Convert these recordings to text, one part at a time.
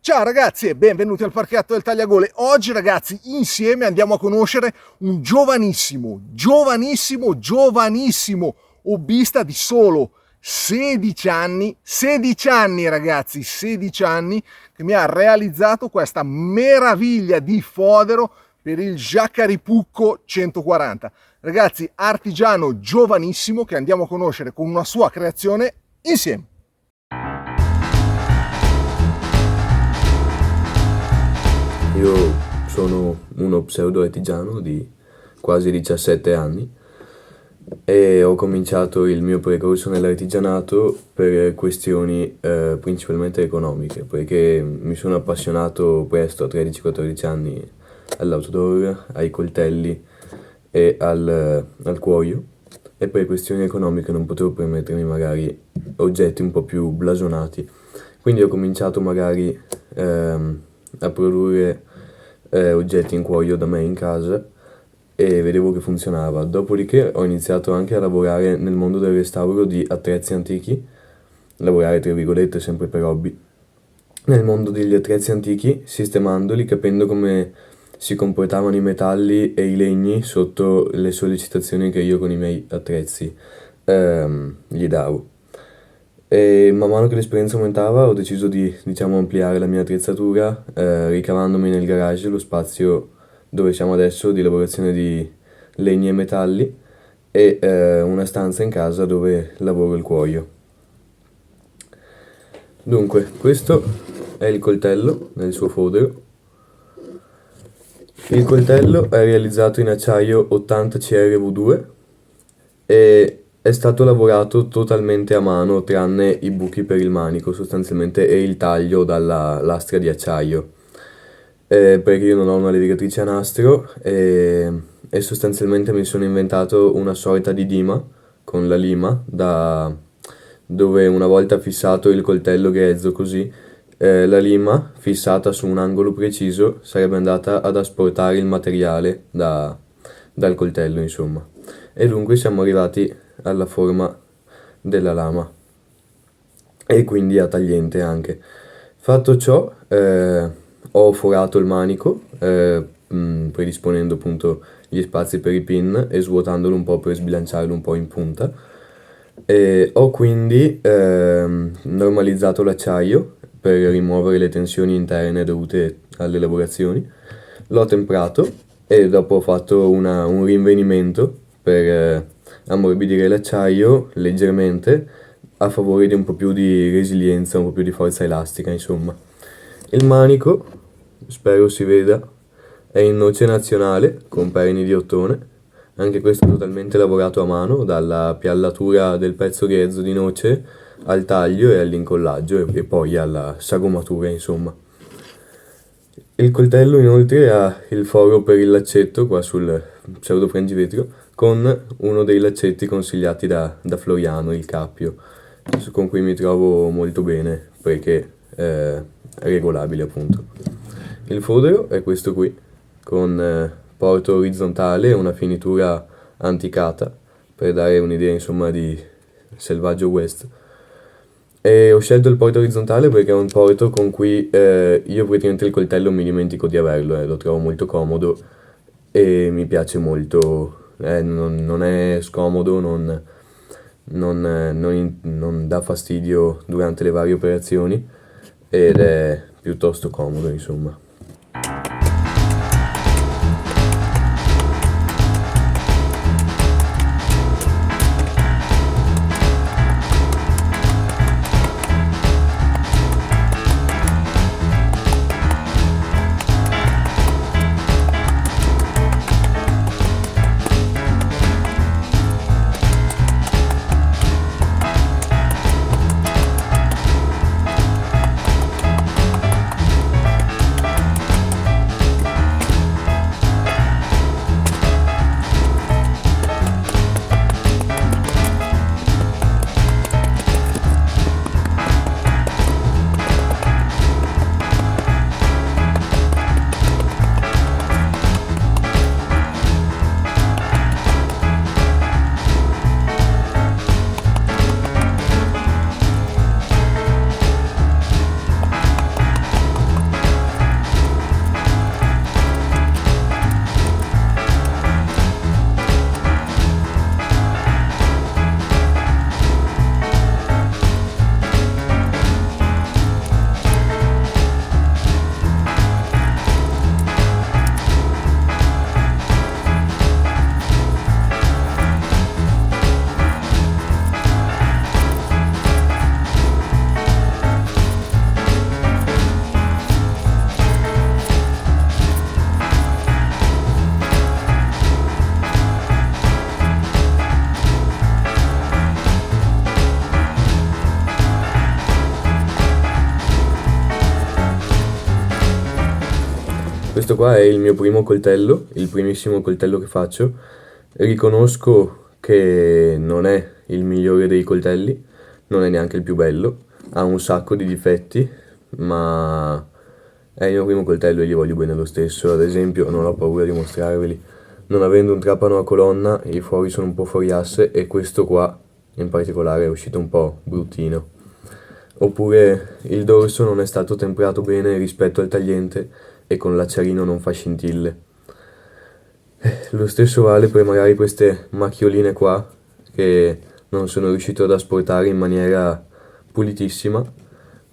Ciao ragazzi e benvenuti al Parchetto del Tagliagole. Oggi ragazzi insieme andiamo a conoscere un giovanissimo hobbista di solo 16 anni ragazzi, 16 anni, che mi ha realizzato questa meraviglia di fodero per il Jaccaripucco 140. Ragazzi, artigiano giovanissimo che andiamo a conoscere con una sua creazione insieme. Io sono uno pseudo artigiano di quasi 17 anni e ho cominciato il mio percorso nell'artigianato per questioni principalmente economiche, perché mi sono appassionato presto a 13-14 anni all'outdoor, ai coltelli e al cuoio, e per questioni economiche non potevo permettermi magari oggetti un po' più blasonati, quindi ho cominciato magari a produrre oggetti in cuoio da me in casa e vedevo che funzionava. Dopodiché ho iniziato anche a lavorare nel mondo del restauro di attrezzi antichi, lavorare tra virgolette sempre per hobby, nel mondo degli attrezzi antichi, sistemandoli, capendo come si comportavano i metalli e i legni sotto le sollecitazioni che io con i miei attrezzi gli davo. E man mano che l'esperienza aumentava ho deciso di, ampliare la mia attrezzatura, ricavandomi nel garage lo spazio dove siamo adesso di lavorazione di legni e metalli e una stanza in casa dove lavoro il cuoio. Dunque, questo è il coltello nel suo fodero. Il coltello è realizzato in acciaio 80 CRV2 e è stato lavorato totalmente a mano, tranne i buchi per il manico sostanzialmente e il taglio dalla lastra di acciaio, perché io non ho una levigatrice a nastro e sostanzialmente mi sono inventato una sorta di dima con la lima, dove una volta fissato il coltello grezzo così, la lima fissata su un angolo preciso sarebbe andata ad asportare il materiale dal coltello, insomma. E dunque siamo arrivati alla forma della lama e quindi a tagliente anche. Fatto ciò, ho forato il manico, predisponendo appunto gli spazi per i pin e svuotandolo un po' per sbilanciarlo un po' in punta. E ho quindi normalizzato l'acciaio per rimuovere le tensioni interne dovute alle lavorazioni. L'ho temprato e dopo ho fatto un rinvenimento per ammorbidire l'acciaio leggermente a favore di un po' più di resilienza, un po' più di forza elastica, insomma. Il manico, spero si veda, è in noce nazionale con perni di ottone, anche questo totalmente lavorato a mano, dalla piallatura del pezzo grezzo di noce al taglio e all'incollaggio e poi alla sagomatura, insomma. Il coltello inoltre ha il foro per il laccetto qua sul pseudo frangivetro con uno dei laccetti consigliati da Floriano, il Cappio, con cui mi trovo molto bene perché è regolabile appunto. Il fodero è questo qui, con porto orizzontale e una finitura anticata per dare un'idea insomma di selvaggio west. E ho scelto il porto orizzontale perché è un porto con cui io praticamente il coltello mi dimentico di averlo, lo trovo molto comodo e mi piace molto, non è scomodo, non dà fastidio durante le varie operazioni ed è piuttosto comodo, insomma. Questo qua è il mio primo coltello, il primissimo coltello che faccio. Riconosco che non è il migliore dei coltelli, non è neanche il più bello, ha un sacco di difetti, ma è il mio primo coltello e gli voglio bene lo stesso. Ad esempio, non ho paura di mostrarveli, non avendo un trapano a colonna, i fori sono un po' fuori asse e questo qua in particolare è uscito un po' bruttino. Oppure il dorso non è stato temperato bene rispetto al tagliente e con l'acciarino non fa scintille. Lo stesso vale per magari queste macchioline qua che non sono riuscito ad asportare in maniera pulitissima,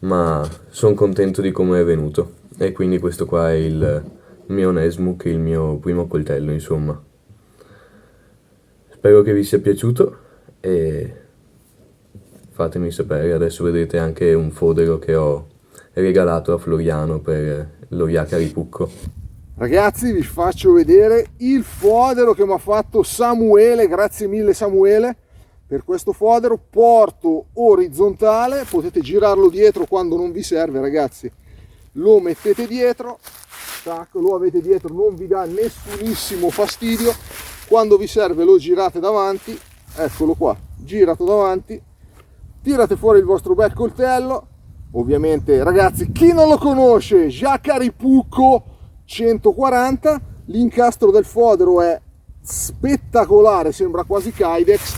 ma sono contento di come è venuto. E quindi questo qua è il mio Nesmuk, il mio primo coltello, insomma. Spero che vi sia piaciuto e fatemi sapere. Adesso vedrete anche un fodero che ho regalato a Floriano per lo Yakari Pucco. Ragazzi, vi faccio vedere il fodero che mi ha fatto Samuele. Grazie mille Samuele per questo fodero. Porto orizzontale, potete girarlo dietro quando non vi serve, ragazzi. Lo mettete dietro, tac, lo avete dietro, non vi dà nessunissimo fastidio. Quando vi serve lo girate davanti, eccolo qua, girato davanti, tirate fuori il vostro bel coltello. Ovviamente, ragazzi, chi non lo conosce, Yakari Pucco 140, l'incastro del fodero è spettacolare, sembra quasi Kydex,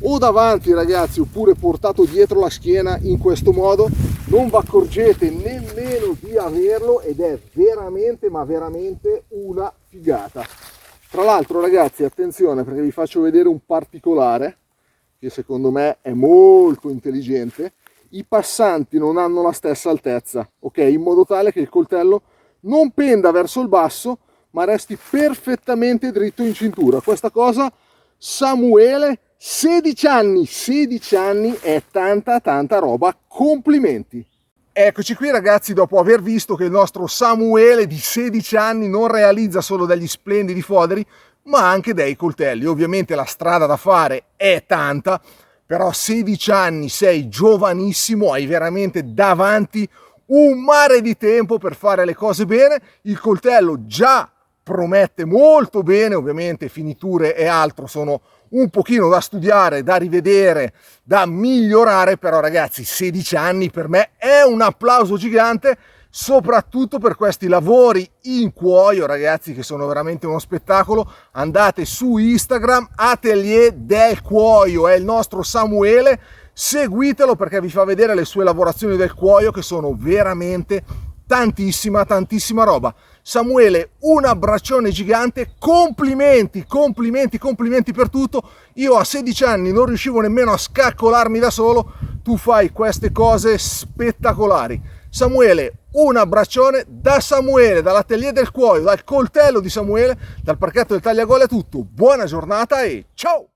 o davanti, ragazzi, oppure portato dietro la schiena in questo modo, non vi accorgete nemmeno di averlo ed è veramente, ma veramente una figata. Tra l'altro, ragazzi, attenzione, perché vi faccio vedere un particolare che secondo me è molto intelligente. I passanti non hanno la stessa altezza, ok? In modo tale che il coltello non penda verso il basso, ma resti perfettamente dritto in cintura. Questa cosa, Samuele, 16 anni è tanta roba, complimenti. Eccoci qui, ragazzi, dopo aver visto che il nostro Samuele di 16 anni non realizza solo degli splendidi foderi, ma anche dei coltelli. Ovviamente la strada da fare è tanta, però 16 anni, sei giovanissimo, hai veramente davanti un mare di tempo per fare le cose bene. Il coltello già promette molto bene, ovviamente finiture e altro sono un pochino da studiare, da rivedere, da migliorare, però ragazzi 16 anni per me è un applauso gigante, soprattutto per questi lavori in cuoio, ragazzi, che sono veramente uno spettacolo. Andate su Instagram, Atelier del Cuoio, è il nostro Samuele, seguitelo perché vi fa vedere le sue lavorazioni del cuoio che sono veramente tantissima roba. Samuele, un abbraccione gigante, complimenti per tutto. Io a 16 anni non riuscivo nemmeno a scaccolarmi da solo, tu fai queste cose spettacolari. Samuele, un abbraccione da Samuele, dall'Atelier del Cuoio, dal coltello di Samuele, dal parchetto del Tagliagole. È tutto, buona giornata e ciao!